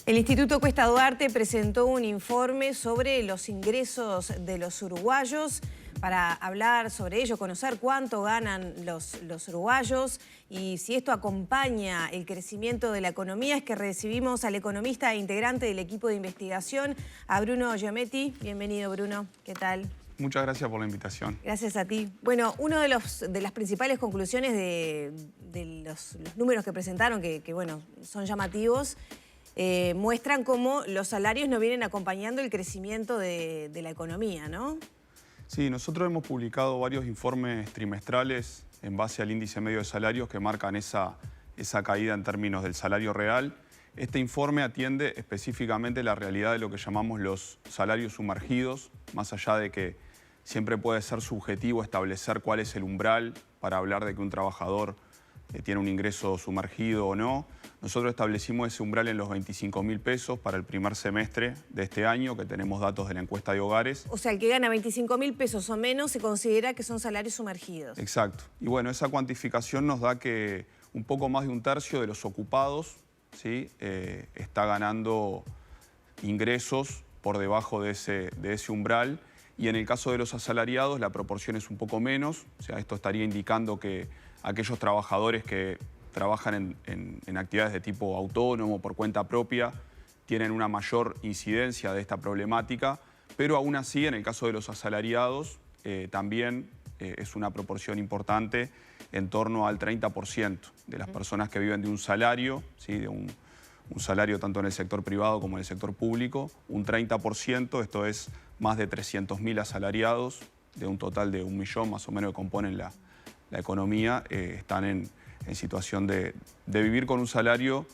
El Instituto Cuesta Duarte presentó un informe sobre los ingresos de los uruguayos para hablar sobre ello, conocer cuánto ganan los uruguayos y si esto acompaña el crecimiento de la economía. Es que recibimos al economista e integrante del equipo de investigación, a Bruno Giametti. Bienvenido, Bruno. ¿Qué tal? Muchas gracias por la invitación. Gracias a ti. Bueno, una de las principales conclusiones de los números que presentaron, que bueno, son llamativos, muestran cómo los salarios no vienen acompañando el crecimiento de la economía, ¿no? Sí, nosotros hemos publicado varios informes trimestrales en base al índice medio de salarios que marcan esa caída en términos del salario real. Este informe atiende específicamente la realidad de lo que llamamos los salarios sumergidos, más allá de que siempre puede ser subjetivo establecer cuál es el umbral para hablar de que un trabajador tiene un ingreso sumergido o no. Nosotros establecimos ese umbral en los 25.000 pesos para el primer semestre de este año, que tenemos datos de la encuesta de hogares. O sea, el que gana 25.000 pesos o menos se considera que son salarios sumergidos. Exacto. Y bueno, esa cuantificación nos da que un poco más de un tercio de los ocupados, ¿sí? Está ganando ingresos por debajo de ese umbral. Y en el caso de los asalariados la proporción es un poco menos. O sea, esto estaría indicando que aquellos trabajadores que trabajan en actividades de tipo autónomo, por cuenta propia, tienen una mayor incidencia de esta problemática, pero aún así, en el caso de los asalariados, también es una proporción importante, en torno al 30% de las personas que viven de un salario, ¿sí? De un salario tanto en el sector privado como en el sector público, un 30%, esto es más de 300.000 asalariados, de un total de 1 millón más o menos que componen la economía, están en situación de vivir con un salario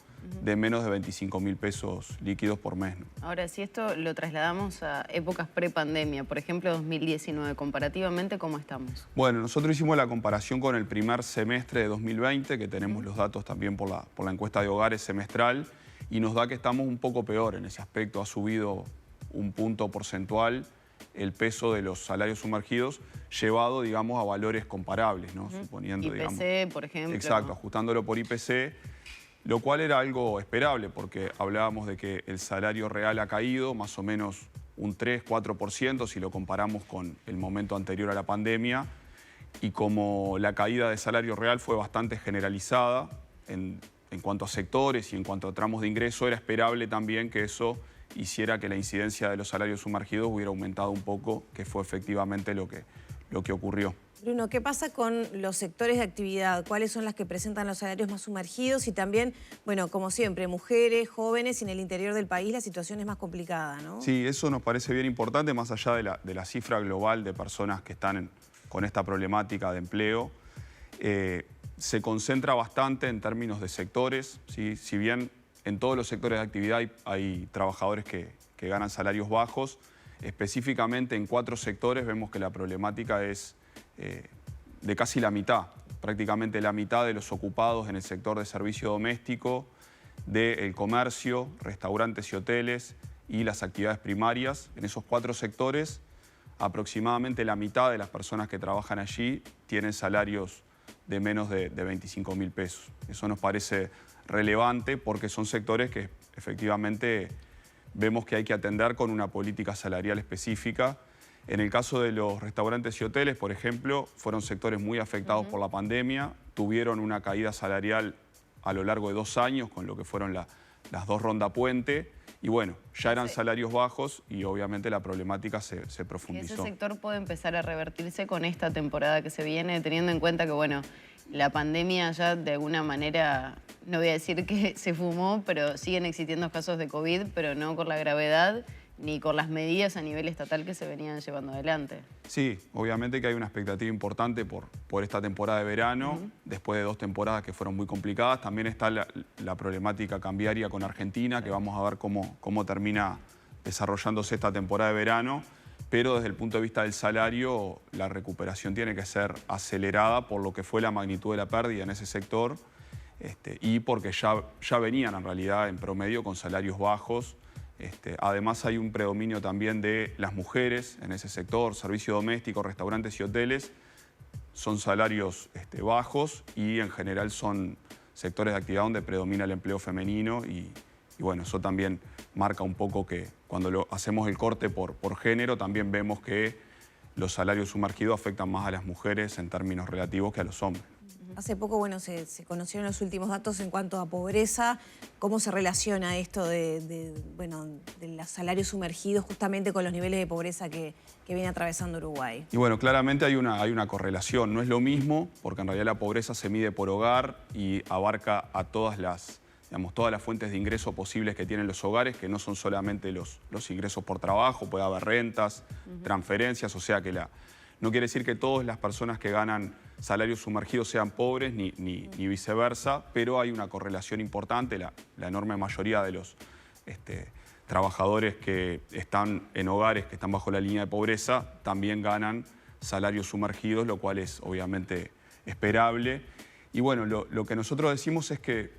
de menos de 25.000 pesos líquidos por mes, ¿no? Ahora, si esto lo trasladamos a épocas prepandemia, por ejemplo 2019, comparativamente, ¿cómo estamos? Bueno, nosotros hicimos la comparación con el primer semestre de 2020, que tenemos los datos también por la encuesta de hogares semestral, y nos da que estamos un poco peor en ese aspecto. Ha subido un punto porcentual el peso de los salarios sumergidos, llevado, digamos, a valores comparables, ¿no? Suponiendo, IPC, digamos, por ejemplo. Exacto, ajustándolo por IPC, lo cual era algo esperable, porque hablábamos de que el salario real ha caído más o menos un 3-4% si lo comparamos con el momento anterior a la pandemia, y como la caída de salario real fue bastante generalizada en cuanto a sectores y en cuanto a tramos de ingreso, era esperable también que eso hiciera que la incidencia de los salarios sumergidos hubiera aumentado un poco, que fue efectivamente lo que ocurrió. Bruno, ¿qué pasa con los sectores de actividad? ¿Cuáles son las que presentan los salarios más sumergidos? Y también, bueno, como siempre, mujeres, jóvenes, y en el interior del país la situación es más complicada, ¿no? Sí, eso nos parece bien importante, más allá de la cifra global de personas que están con esta problemática de empleo. Se concentra bastante en términos de sectores, ¿sí? Si bien en todos los sectores de actividad hay trabajadores que ganan salarios bajos, específicamente en 4 sectores vemos que la problemática es de casi la mitad, prácticamente la mitad de los ocupados en el sector de servicio doméstico, del comercio, restaurantes y hoteles y las actividades primarias. En esos 4 sectores, aproximadamente la mitad de las personas que trabajan allí tienen salarios de menos de 25.000 pesos. Eso nos parece relevante porque son sectores que efectivamente vemos que hay que atender con una política salarial específica. En el caso de los restaurantes y hoteles, por ejemplo, fueron sectores muy afectados por la pandemia, tuvieron una caída salarial a lo largo de 2 años con lo que fueron las 2 rondas puente, y bueno, ya eran salarios bajos y obviamente la problemática se profundizó. ¿Ese sector puede empezar a revertirse con esta temporada que se viene, teniendo en cuenta que, bueno, la pandemia ya de alguna manera, no voy a decir que se fumó, pero siguen existiendo casos de COVID, pero no con la gravedad ni con las medidas a nivel estatal que se venían llevando adelante? Sí, obviamente que hay una expectativa importante por esta temporada de verano, después de 2 temporadas que fueron muy complicadas. También está la problemática cambiaria con Argentina, que vamos a ver cómo termina desarrollándose esta temporada de verano. Pero desde el punto de vista del salario, la recuperación tiene que ser acelerada por lo que fue la magnitud de la pérdida en ese sector, y porque ya venían en realidad en promedio con salarios bajos. Además hay un predominio también de las mujeres en ese sector, servicio doméstico, restaurantes y hoteles. Son salarios bajos y en general son sectores de actividad donde predomina el empleo femenino, y y bueno, eso también marca un poco que cuando hacemos el corte por género, también vemos que los salarios sumergidos afectan más a las mujeres en términos relativos que a los hombres. Hace poco, bueno, se conocieron los últimos datos en cuanto a pobreza. ¿Cómo se relaciona esto de los salarios sumergidos justamente con los niveles de pobreza que viene atravesando Uruguay? Y bueno, claramente hay una correlación. No es lo mismo, porque en realidad la pobreza se mide por hogar y abarca a todas las fuentes de ingreso posibles que tienen los hogares, que no son solamente los ingresos por trabajo, puede haber rentas, transferencias, o sea que no quiere decir que todas las personas que ganan salarios sumergidos sean pobres ni viceversa, pero hay una correlación importante. La enorme mayoría de los trabajadores que están en hogares que están bajo la línea de pobreza también ganan salarios sumergidos, lo cual es obviamente esperable. Y bueno, lo que nosotros decimos es que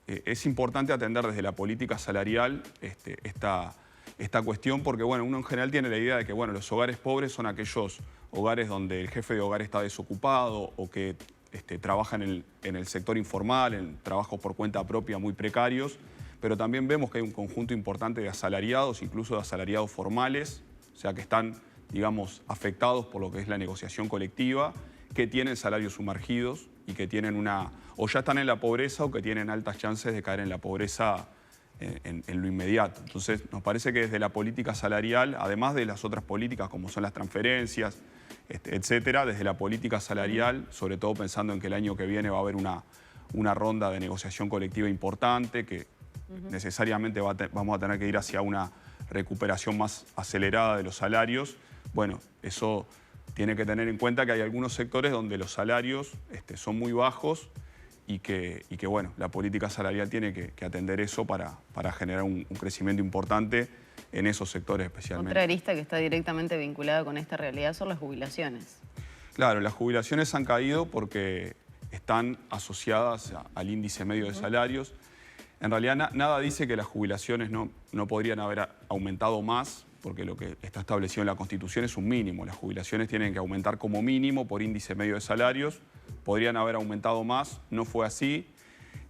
es importante atender desde la política salarial esta cuestión, porque bueno, uno en general tiene la idea de que bueno, los hogares pobres son aquellos hogares donde el jefe de hogar está desocupado o que trabajan en el sector informal, en trabajos por cuenta propia muy precarios, pero también vemos que hay un conjunto importante de asalariados, incluso de asalariados formales, o sea que están, digamos, afectados por lo que es la negociación colectiva, que tienen salarios sumergidos y que tienen o ya están en la pobreza o que tienen altas chances de caer en la pobreza en lo inmediato. Entonces, nos parece que desde la política salarial, además de las otras políticas como son las transferencias, etcétera, desde la política salarial, sobre todo pensando en que el año que viene va a haber una ronda de negociación colectiva importante, que necesariamente vamos a tener que ir hacia una recuperación más acelerada de los salarios. Bueno, eso tiene que tener en cuenta que hay algunos sectores donde los salarios son muy bajos y que bueno, la política salarial tiene que atender eso para generar un crecimiento importante en esos sectores especialmente. Otra arista que está directamente vinculada con esta realidad son las jubilaciones. Claro, las jubilaciones han caído porque están asociadas al índice medio de salarios. En realidad nada dice que las jubilaciones no podrían haber aumentado más, porque lo que está establecido en la Constitución es un mínimo. Las jubilaciones tienen que aumentar como mínimo por índice medio de salarios. Podrían haber aumentado más, no fue así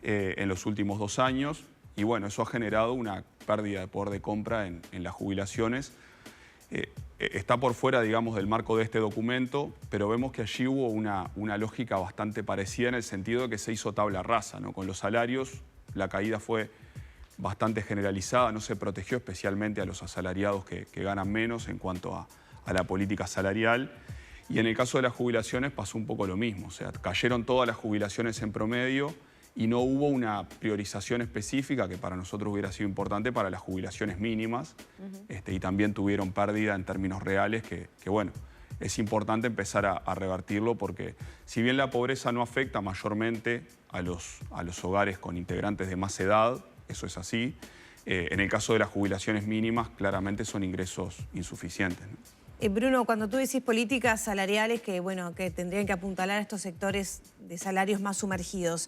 en los últimos 2 años. Y bueno, eso ha generado una pérdida de poder de compra en las jubilaciones. Está por fuera, digamos, del marco de este documento, pero vemos que allí hubo una lógica bastante parecida en el sentido de que se hizo tabla rasa, ¿no? Con los salarios, la caída fue bastante generalizada, no se protegió especialmente a los asalariados que ganan menos en cuanto a la política salarial. Y en el caso de las jubilaciones pasó un poco lo mismo, o sea, cayeron todas las jubilaciones en promedio y no hubo una priorización específica que para nosotros hubiera sido importante para las jubilaciones mínimas, y también tuvieron pérdida en términos reales que bueno, es importante empezar a revertirlo porque si bien la pobreza no afecta mayormente a los hogares con integrantes de más edad, eso es así, en el caso de las jubilaciones mínimas claramente son ingresos insuficientes, ¿no? Bruno, cuando tú decís políticas salariales que tendrían que apuntalar a estos sectores de salarios más sumergidos,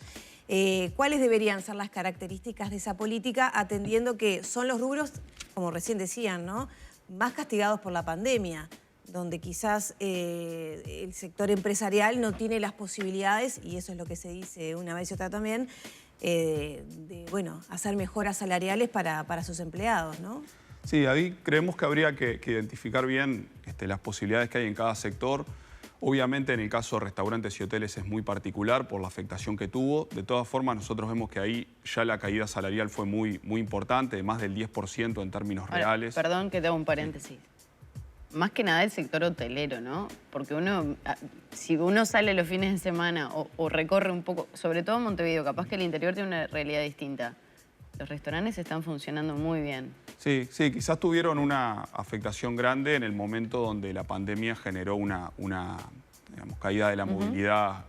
¿cuáles deberían ser las características de esa política atendiendo que son los rubros, como recién decían, ¿no?, más castigados por la pandemia, donde quizás el sector empresarial no tiene las posibilidades, y eso es lo que se dice una vez y otra también, hacer mejoras salariales para sus empleados, ¿no? Sí, ahí creemos que habría que identificar bien las posibilidades que hay en cada sector. Obviamente en el caso de restaurantes y hoteles es muy particular por la afectación que tuvo. De todas formas, nosotros vemos que ahí ya la caída salarial fue muy importante, de más del 10% en términos reales. Perdón que te hago un paréntesis. Sí. Más que nada el sector hotelero, ¿no? Porque si uno sale los fines de semana o recorre un poco, sobre todo en Montevideo, capaz que el interior tiene una realidad distinta. Los restaurantes están funcionando muy bien. Sí, quizás tuvieron una afectación grande en el momento donde la pandemia generó una caída de la movilidad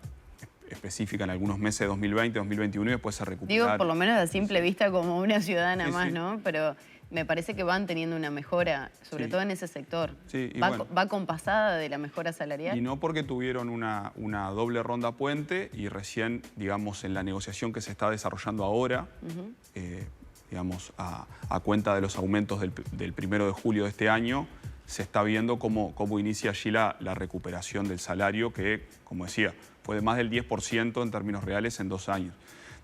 específica en algunos meses de 2020, 2021 y después se recuperaron. Digo, por lo menos a simple vista como una ciudadana más, sí. ¿no? Pero me parece que van teniendo una mejora, sobre todo en ese sector. Sí, ¿Va compasada de la mejora salarial? Y no porque tuvieron una doble ronda puente y recién, digamos, en la negociación que se está desarrollando ahora, digamos, a cuenta de los aumentos del 1 de julio de este año, se está viendo cómo inicia allí la recuperación del salario que, como decía, fue de más del 10% en términos reales en 2 años.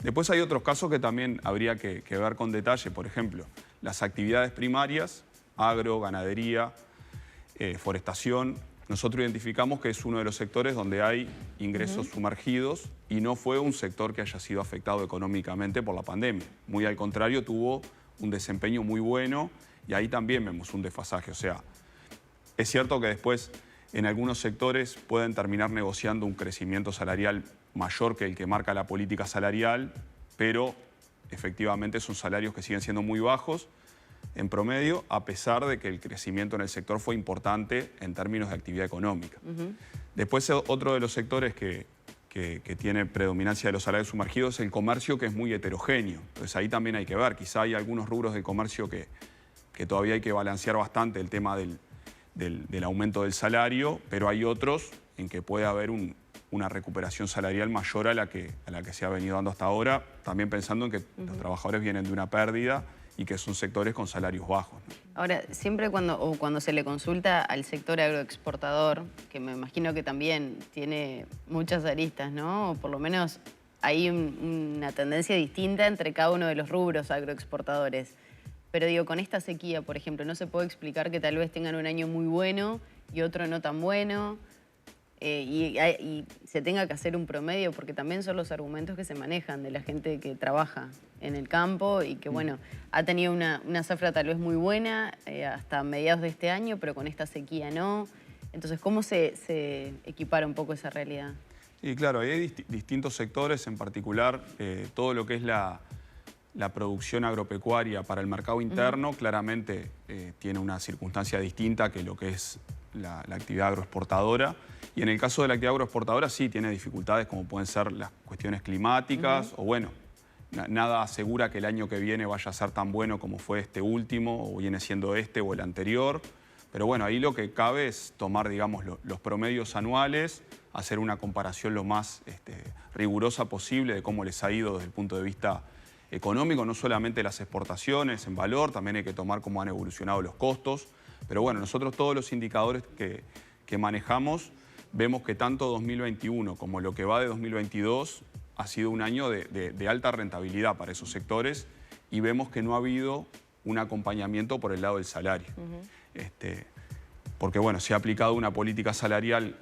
Después hay otros casos que también habría que ver con detalle, por ejemplo, las actividades primarias, agro, ganadería, forestación. Nosotros identificamos que es uno de los sectores donde hay ingresos sumergidos y no fue un sector que haya sido afectado económicamente por la pandemia. Muy al contrario, tuvo un desempeño muy bueno y ahí también vemos un desfasaje. O sea, es cierto que después en algunos sectores pueden terminar negociando un crecimiento salarial mayor que el que marca la política salarial, pero efectivamente son salarios que siguen siendo muy bajos en promedio, a pesar de que el crecimiento en el sector fue importante en términos de actividad económica. Después, otro de los sectores que tiene predominancia de los salarios sumergidos es el comercio, que es muy heterogéneo. Entonces ahí también hay que ver, quizá hay algunos rubros del comercio que todavía hay que balancear bastante el tema del aumento del salario, pero hay otros en que puede haber una recuperación salarial mayor a la que se ha venido dando hasta ahora, también pensando en que los trabajadores vienen de una pérdida y que son sectores con salarios bajos, ¿no? Ahora, siempre cuando se le consulta al sector agroexportador, que me imagino que también tiene muchas aristas, ¿no? O por lo menos hay una tendencia distinta entre cada uno de los rubros agroexportadores. Pero digo, con esta sequía, por ejemplo, ¿no se puede explicar que tal vez tengan un año muy bueno y otro no tan bueno? Y se tenga que hacer un promedio, porque también son los argumentos que se manejan de la gente que trabaja en el campo y que, bueno, ha tenido una zafra tal vez muy buena hasta mediados de este año, pero con esta sequía no. Entonces, ¿cómo se equipara un poco esa realidad? Y claro, hay distintos sectores, en particular todo lo que es la producción agropecuaria para el mercado interno, claramente tiene una circunstancia distinta que lo que es la actividad agroexportadora. Y en el caso de la actividad agroexportadora sí tiene dificultades como pueden ser las cuestiones climáticas o bueno, nada asegura que el año que viene vaya a ser tan bueno como fue este último o viene siendo este o el anterior. Pero bueno, ahí lo que cabe es tomar, digamos, los promedios anuales, hacer una comparación lo más rigurosa posible de cómo les ha ido desde el punto de vista económico, no solamente las exportaciones en valor, también hay que tomar cómo han evolucionado los costos. Pero bueno, nosotros todos los indicadores que manejamos vemos que tanto 2021 como lo que va de 2022 ha sido un año de alta rentabilidad para esos sectores y vemos que no ha habido un acompañamiento por el lado del salario. Porque bueno, se ha aplicado una política salarial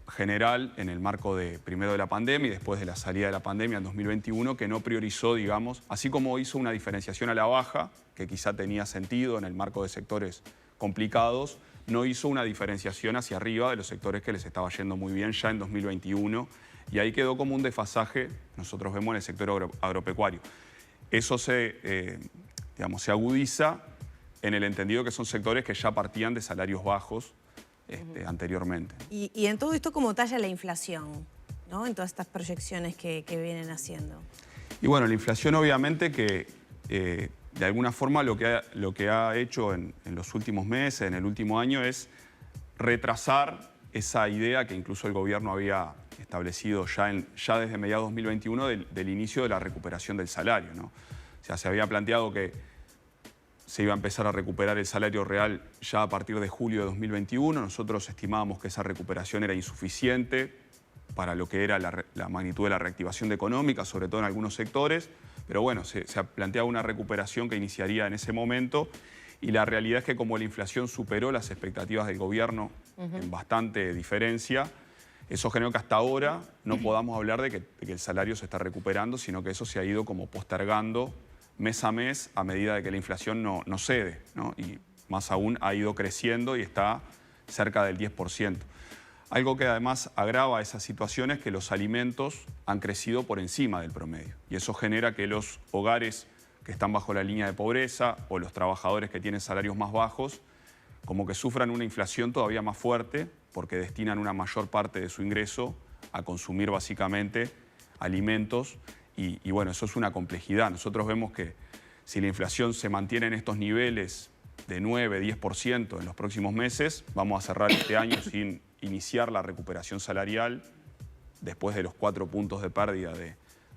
general en el marco primero de la pandemia y después de la salida de la pandemia en 2021 que no priorizó, digamos, así como hizo una diferenciación a la baja, que quizá tenía sentido en el marco de sectores complicados, no hizo una diferenciación hacia arriba de los sectores que les estaba yendo muy bien ya en 2021 y ahí quedó como un desfasaje, nosotros vemos en el sector agropecuario. Eso se agudiza en el entendido que son sectores que ya partían de salarios bajos anteriormente. Y en todo esto, ¿cómo talla la inflación, ¿no? En todas estas proyecciones que vienen haciendo. Y bueno, la inflación obviamente que de alguna forma lo que ha hecho en los últimos meses, en el último año, es retrasar esa idea que incluso el gobierno había establecido ya desde mediados de 2021 del inicio de la recuperación del salario, ¿no? O sea, se había planteado que se iba a empezar a recuperar el salario real ya a partir de julio de 2021. Nosotros estimábamos que esa recuperación era insuficiente para lo que era la magnitud de la reactivación económica, sobre todo en algunos sectores. Pero bueno, se planteaba una recuperación que iniciaría en ese momento y la realidad es que como la inflación superó las expectativas del gobierno en bastante diferencia, eso generó que hasta ahora no podamos hablar de que el salario se está recuperando, sino que eso se ha ido como postergando mes a mes a medida de que la inflación no cede, ¿no? Y más aún ha ido creciendo y está cerca del 10%. Algo que además agrava esa situación es que los alimentos han crecido por encima del promedio y eso genera que los hogares que están bajo la línea de pobreza o los trabajadores que tienen salarios más bajos como que sufran una inflación todavía más fuerte porque destinan una mayor parte de su ingreso a consumir básicamente alimentos y bueno, eso es una complejidad. Nosotros vemos que si la inflación se mantiene en estos niveles de 9-10% en los próximos meses, vamos a cerrar este año sin iniciar la recuperación salarial después de los 4 puntos de pérdida de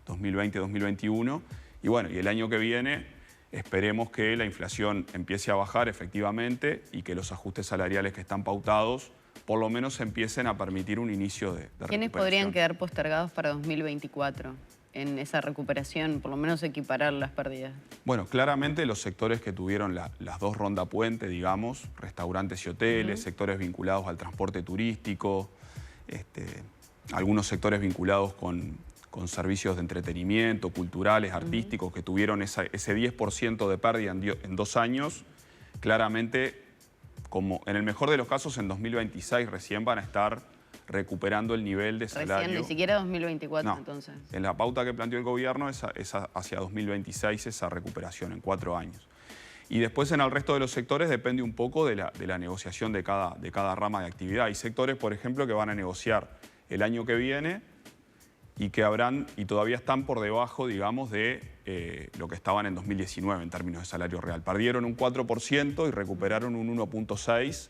2020-2021. Y bueno, y el año que viene esperemos que la inflación empiece a bajar efectivamente y que los ajustes salariales que están pautados por lo menos empiecen a permitir un inicio de recuperación. ¿Quiénes podrían quedar postergados para 2024? en esa recuperación, por lo menos equiparar las pérdidas? Bueno, claramente los sectores que tuvieron las dos ronda puente, digamos, restaurantes y hoteles, sectores vinculados al transporte turístico, algunos sectores vinculados con servicios de entretenimiento, culturales, artísticos, que tuvieron ese 10% de pérdida en 2 años, claramente, como en el mejor de los casos, en 2026 recién van a estar recuperando el nivel de salario. Recién, ni siquiera 2024, no, entonces. En la pauta que planteó el gobierno es hacia 2026 esa recuperación, en 4 años. Y después en el resto de los sectores depende un poco de la negociación de cada rama de actividad. Hay sectores, por ejemplo, que van a negociar el año que viene y que todavía están por debajo, digamos, de lo que estaban en 2019 en términos de salario real. Perdieron un 4% y recuperaron un 1,6%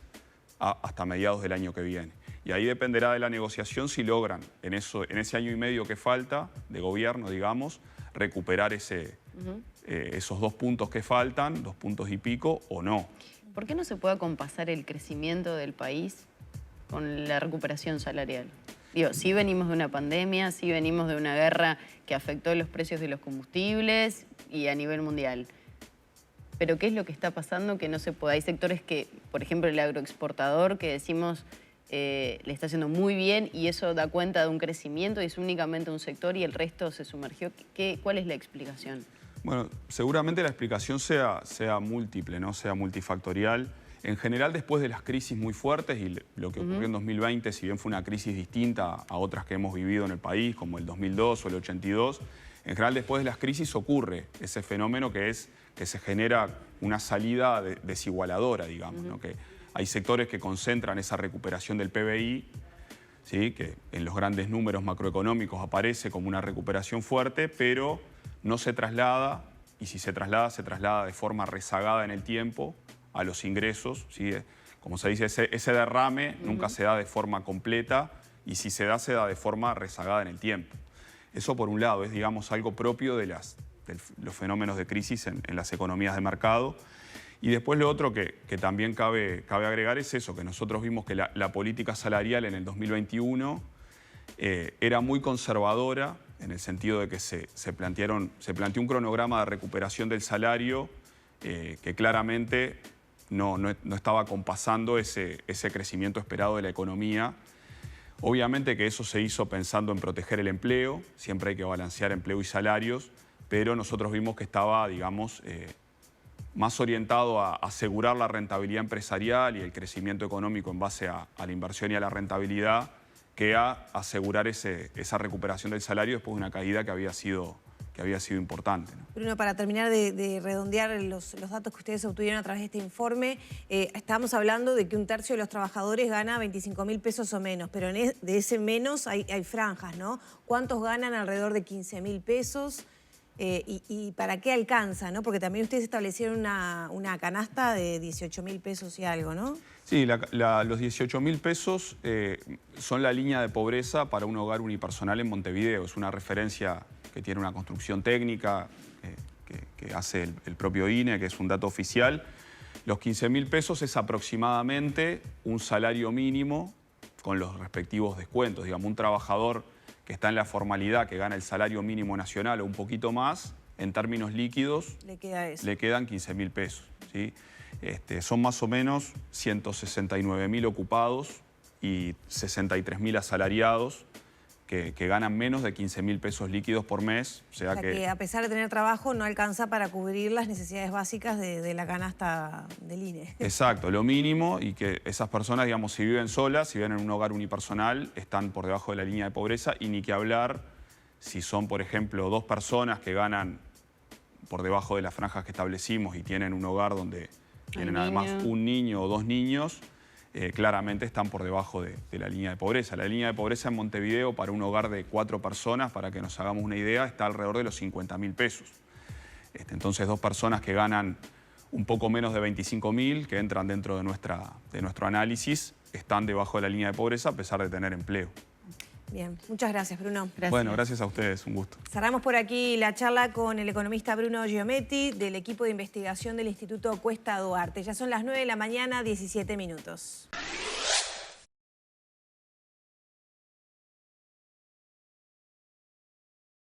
hasta mediados del año que viene. Y ahí dependerá de la negociación si logran, en ese año y medio que falta de gobierno, digamos, recuperar esos 2 puntos que faltan, 2 puntos y pico, o no. ¿Por qué no se puede acompasar el crecimiento del país con la recuperación salarial? Digo, sí venimos de una pandemia, sí venimos de una guerra que afectó los precios de los combustibles y a nivel mundial. Pero ¿qué es lo que está pasando que no se puede? Hay sectores que, por ejemplo, el agroexportador, que decimos le está haciendo muy bien y eso da cuenta de un crecimiento y es únicamente un sector y el resto se sumergió. ¿Cuál es la explicación? Bueno, seguramente la explicación sea múltiple, ¿no? Sea multifactorial. En general, después de las crisis muy fuertes y lo que ocurrió en 2020, si bien fue una crisis distinta a otras que hemos vivido en el país, como el 2002 o el 82, en general después de las crisis ocurre ese fenómeno que es que se genera una salida desigualadora, digamos, ¿no? Que hay sectores que concentran esa recuperación del PBI, ¿sí? Que en los grandes números macroeconómicos aparece como una recuperación fuerte, pero no se traslada, y si se traslada de forma rezagada en el tiempo a los ingresos, ¿sí? Como se dice, ese derrame nunca se da de forma completa y si se da de forma rezagada en el tiempo. Eso por un lado es, digamos, algo propio de los fenómenos de crisis en las economías de mercado. Y después lo otro que también cabe agregar es eso, que nosotros vimos que la política salarial en el 2021 era muy conservadora, en el sentido de que se planteó un cronograma de recuperación del salario que claramente no estaba compasando ese crecimiento esperado de la economía. Obviamente que eso se hizo pensando en proteger el empleo, siempre hay que balancear empleo y salarios, pero nosotros vimos que estaba, digamos, más orientado a asegurar la rentabilidad empresarial y el crecimiento económico en base a la inversión y a la rentabilidad, que a asegurar esa recuperación del salario después de una caída que había sido importante, ¿no? Bruno, para terminar de redondear los datos que ustedes obtuvieron a través de este informe, estábamos hablando de que 1/3 de los trabajadores gana 25.000 pesos o menos, pero de ese menos hay franjas, ¿no? ¿Cuántos ganan alrededor de 15.000 pesos? ¿Y para qué alcanza, ¿no? Porque también ustedes establecieron una canasta de 18.000 pesos y algo, ¿no? Sí, los 18.000 pesos son la línea de pobreza para un hogar unipersonal en Montevideo. Es una referencia que tiene una construcción técnica que hace el propio INE, que es un dato oficial. Los 15.000 pesos es aproximadamente un salario mínimo con los respectivos descuentos. Digamos, un trabajador que está en la formalidad, que gana el salario mínimo nacional o un poquito más, en términos líquidos, le quedan 15.000 pesos, ¿sí? Son más o menos 169.000 ocupados y 63.000 asalariados que ganan menos de 15.000 pesos líquidos por mes. O sea que a pesar de tener trabajo no alcanza para cubrir las necesidades básicas de la canasta del INE. Exacto, lo mínimo, y que esas personas, digamos, si viven solas, si viven en un hogar unipersonal, están por debajo de la línea de pobreza, y ni que hablar si son, por ejemplo, 2 personas que ganan por debajo de las franjas que establecimos y tienen un hogar donde tienen además un niño o 2 niños, claramente están por debajo de la línea de pobreza. La línea de pobreza en Montevideo para un hogar de 4 personas, para que nos hagamos una idea, está alrededor de los 50.000 pesos. Entonces 2 personas que ganan un poco menos de 25.000, que entran dentro de nuestro análisis, están debajo de la línea de pobreza a pesar de tener empleo. Bien, muchas gracias, Bruno. Gracias. Bueno, gracias a ustedes, un gusto. Cerramos por aquí la charla con el economista Bruno Giometti del equipo de investigación del Instituto Cuesta Duarte. Ya son las 9 de la mañana, 17 minutos.